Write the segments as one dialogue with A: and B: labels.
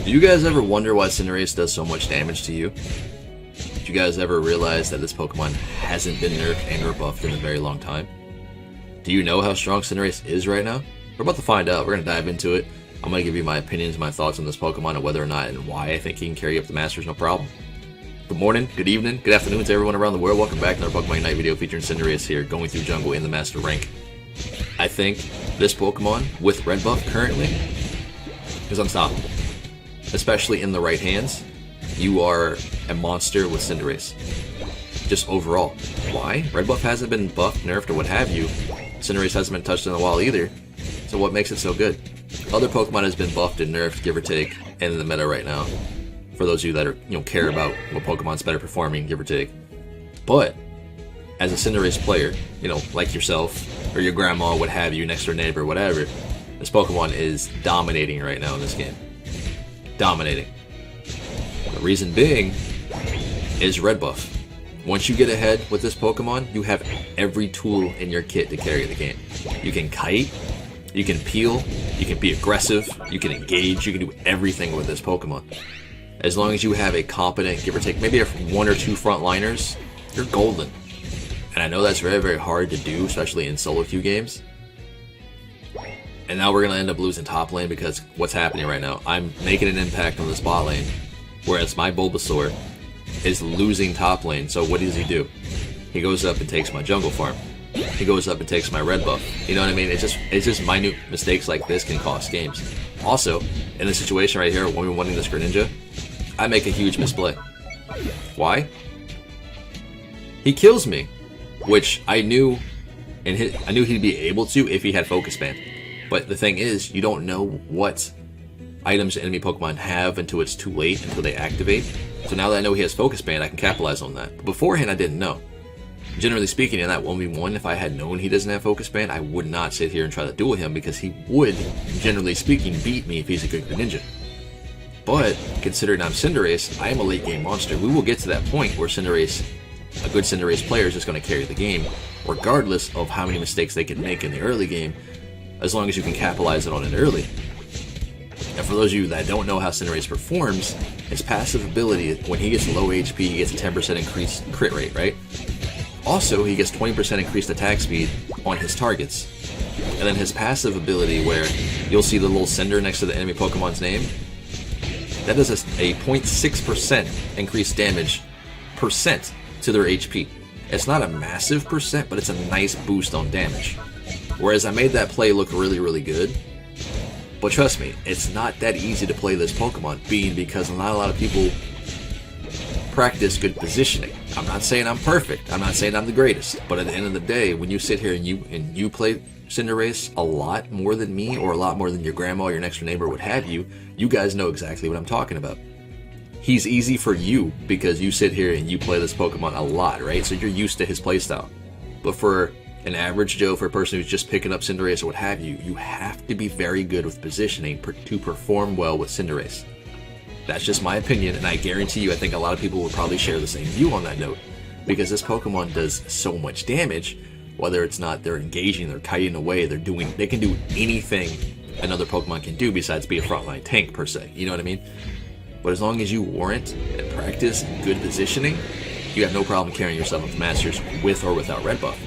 A: Do you guys ever wonder why Cinderace does so much damage to you? Did you guys ever realize that this Pokemon hasn't been nerfed and or buffed in a very long time? Do you know how strong Cinderace is right now? We're about to find out. We're going to dive into it. I'm going to give you my opinions, my thoughts on this Pokemon, and whether or not and why I think he can carry up the Masters no problem. Good morning, good evening, good afternoon to everyone around the world. Welcome back to another Pokemon Unite video featuring Cinderace here, going through Jungle in the Master rank. I think this Pokemon, with Red Buff currently, is unstoppable. Especially in the right hands, you are a monster with Cinderace. Just overall. Why? Red Buff hasn't been buffed, nerfed, or what have you. Cinderace hasn't been touched in a while either. So what makes it so good? Other Pokemon has been buffed and nerfed, give or take, in the meta right now. For those of you that are, care about what Pokemon's better performing, give or take. But as a Cinderace player, like yourself or your grandma, what have you, next door neighbor, whatever, this Pokemon is dominating right now in this game. Dominating. The reason being is Red Buff. Once you get ahead with this Pokemon, you have every tool in your kit to carry the game. You can kite, you can peel, you can be aggressive, you can engage, you can do everything with this Pokemon. As long as you have a competent, give or take, maybe one or two frontliners, you're golden. And I know that's very, very hard to do, especially in solo queue games. And now we're going to end up losing top lane because what's happening right now? I'm making an impact on the spot lane, whereas my Bulbasaur is losing top lane. So what does he do? He goes up and takes my jungle farm. He goes up and takes my red buff. You know what I mean? It's just minute mistakes like this can cost games. Also, in this situation right here, when we're winning this Greninja, I make a huge misplay. Why? He kills me, which I knew, I knew he'd be able to if he had Focus Band. But the thing is, you don't know what items enemy Pokemon have until it's too late, until they activate. So now that I know he has Focus Band, I can capitalize on that. But beforehand, I didn't know. Generally speaking, in that 1v1, if I had known he doesn't have Focus Band, I would not sit here and try to duel him because he would, generally speaking, beat me if he's a good Greninja. But, considering I'm Cinderace, I am a late game monster. We will get to that point where Cinderace, a good Cinderace player, is just going to carry the game, regardless of how many mistakes they can make in the early game, as long as you can capitalize it on it early. And for those of you that don't know how Cinderace performs, his passive ability, when he gets low HP, he gets a 10% increased crit rate, right? Also, he gets 20% increased attack speed on his targets. And then his passive ability, where you'll see the little cinder next to the enemy Pokemon's name, that does a 0.6% increased damage percent to their HP. It's not a massive percent, but it's a nice boost on damage. Whereas I made that play look really, really good. But trust me, it's not that easy to play this Pokemon, because not a lot of people practice good positioning. I'm not saying I'm perfect, I'm not saying I'm the greatest, but at the end of the day, when you sit here and you play Cinderace a lot more than me, or a lot more than your grandma or your next door neighbor, what have you, you guys know exactly what I'm talking about. He's easy for you because you sit here and you play this Pokemon a lot, right? So you're used to his playstyle. But for an average Joe, for a person who's just picking up Cinderace or what have you, you have to be very good with positioning to perform well with Cinderace. That's just my opinion, and I guarantee you, I think a lot of people will probably share the same view on that note, because this Pokemon does so much damage. Whether it's not they're engaging, they're kiting away, they can do anything another Pokemon can do besides be a frontline tank per se. You know what I mean? But as long as you warrant and practice good positioning, you have no problem carrying yourself with Masters with or without Red Buff.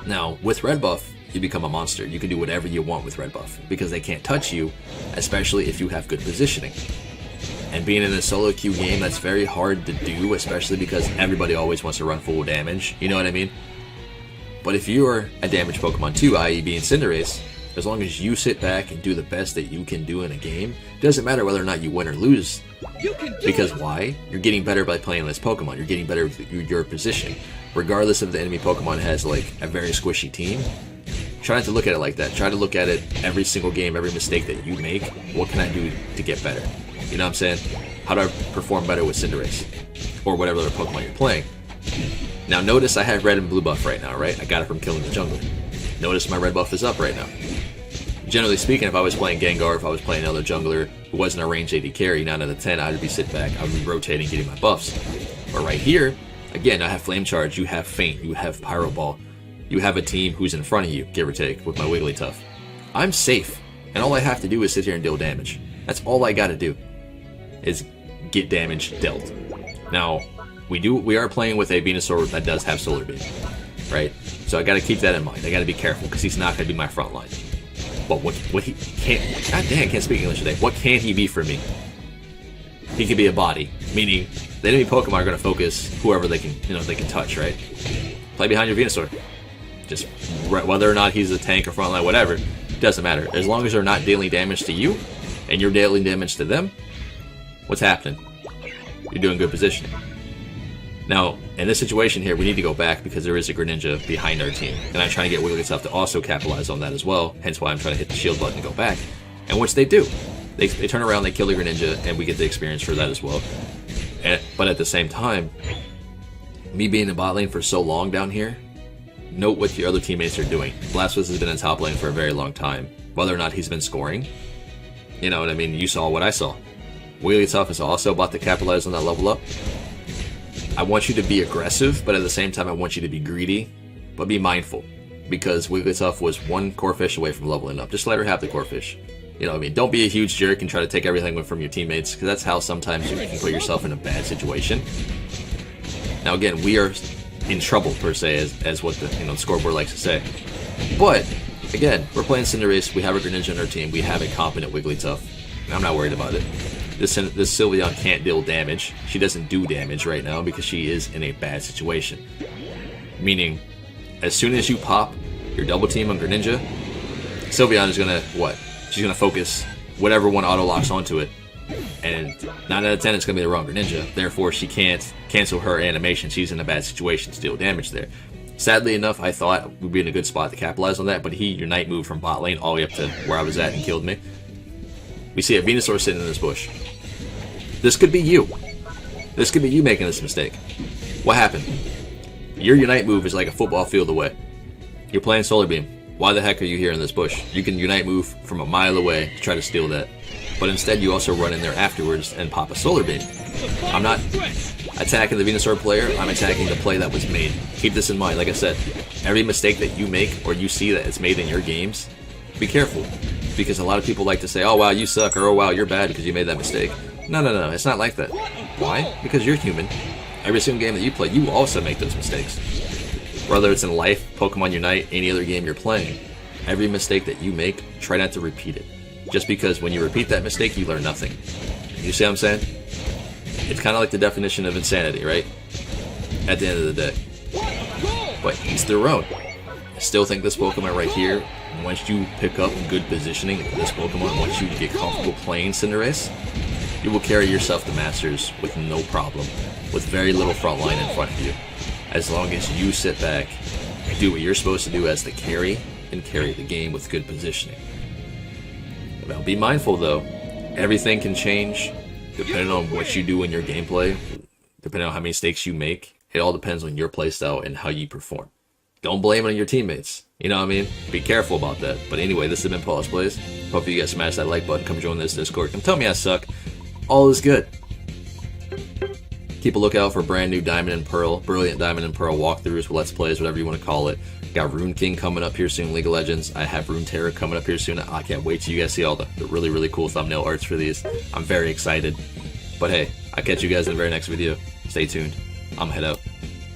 A: Now, with Red Buff, you become a monster. You can do whatever you want with Red Buff because they can't touch you, especially if you have good positioning. And being in a solo queue game, that's very hard to do, especially because everybody always wants to run full damage. You know what I mean? But if you're a damage Pokemon too, i.e. being Cinderace, as long as you sit back and do the best that you can do in a game, it doesn't matter whether or not you win or lose. Because why? You're getting better by playing this Pokemon. You're getting better with your positioning. Regardless if the enemy Pokemon has like a very squishy team, try not to look at it like that. Try to look at it every single game, every mistake that you make. What can I do to get better? You know what I'm saying? How do I perform better with Cinderace? Or whatever other Pokemon you're playing. Now notice I have red and blue buff right now, right? I got it from killing the jungler. Notice my red buff is up right now. Generally speaking, if I was playing Gengar, if I was playing another jungler who wasn't a range AD carry, 9 out of 10, I would be sit back, I would be rotating, getting my buffs. But right here, again, I have Flame Charge, you have Feint, you have Pyro Ball, you have a team who's in front of you, give or take, with my Wigglytuff. I'm safe, and all I have to do is sit here and deal damage. That's all I gotta do, is get damage dealt. Now, we are playing with a Venusaur that does have Solar Beam, right? So I gotta keep that in mind. I gotta be careful, because he's not gonna be my front line. But what he can't, god dang, I can't speak English today. What can he be for me? He can be a body, meaning the enemy Pokemon are gonna focus whoever they can, they can touch, right? Play behind your Venusaur. Just whether or not he's a tank or frontline, whatever, doesn't matter. As long as they're not dealing damage to you, and you're dealing damage to them, what's happening? You're doing good positioning. Now, in this situation here, we need to go back because there is a Greninja behind our team, and I'm trying to get Wigglytuff to also capitalize on that as well, hence why I'm trying to hit the shield button and go back, and which they do. They turn around, they kill the Greninja, and we get the experience for that as well. But at the same time, me being in bot lane for so long down here, note what your other teammates are doing. Blastoise has been in top lane for a very long time. Whether or not he's been scoring, you know what I mean? You saw what I saw. Wigglytuff is also about to capitalize on that level up. I want you to be aggressive, but at the same time I want you to be greedy, but be mindful. Because Wigglytuff was one core fish away from leveling up. Just let her have the core fish. You know what I mean? Don't be a huge jerk and try to take everything from your teammates, because that's how sometimes you can put yourself in a bad situation. Now again, we are in trouble per se, as what the scoreboard likes to say. But again, we're playing Cinderace. We have a Greninja on our team. We have a competent Wigglytuff. I'm not worried about it. This Sylveon can't deal damage. She doesn't do damage right now because she is in a bad situation. Meaning, as soon as you pop your double team on Greninja, Sylveon is gonna what? She's gonna focus whatever one auto locks onto it, and 9 out of 10 it's gonna be the wrong Greninja. Therefore, she can't cancel her animation. She's in a bad situation to deal damage there. Sadly enough, I thought we'd be in a good spot to capitalize on that, but he Unite moved from bot lane all the way up to where I was at and killed me. We see a Venusaur sitting in this bush. This could be you. This could be you making this mistake. What happened? Your Unite move is like a football field away. You're playing Solar Beam. Why the heck are you here in this bush? You can Unite move from a mile away to try to steal that. But instead you also run in there afterwards and pop a Solar Beam. I'm not attacking the Venusaur player, I'm attacking the play that was made. Keep this in mind. Like I said, every mistake that you make or you see that it's made in your games, be careful. Because a lot of people like to say, oh wow, you suck, or oh wow, you're bad because you made that mistake. No, it's not like that. Why? Because you're human. Every single game that you play, you also make those mistakes. Whether it's in life, Pokemon Unite, any other game you're playing, every mistake that you make, try not to repeat it. Just because when you repeat that mistake, you learn nothing. You see what I'm saying? It's kind of like the definition of insanity, right? At the end of the day. But each their own. I still think this Pokemon right here, once you pick up good positioning, this Pokemon, once you get comfortable playing Cinderace, you will carry yourself to Masters with no problem, with very little front line in front of you. As long as you sit back, do what you're supposed to do as the carry, and carry the game with good positioning. Now be mindful though, everything can change depending on what you do in your gameplay, depending on how many mistakes you make. It all depends on your playstyle and how you perform. Don't blame it on your teammates. You know what I mean? Be careful about that. But anyway, this has been Pawse Plays. Hope you guys smash that like button. Come join this Discord. Come tell me I suck. All is good. Keep a lookout for brand new Diamond and Pearl, Brilliant Diamond and Pearl walkthroughs, Let's Plays, whatever you want to call it. Got Rune King coming up here soon, League of Legends. I have Rune Terror coming up here soon. I can't wait till you guys see all the really, really cool thumbnail arts for these. I'm very excited. But hey, I'll catch you guys in the very next video. Stay tuned. I'm head out.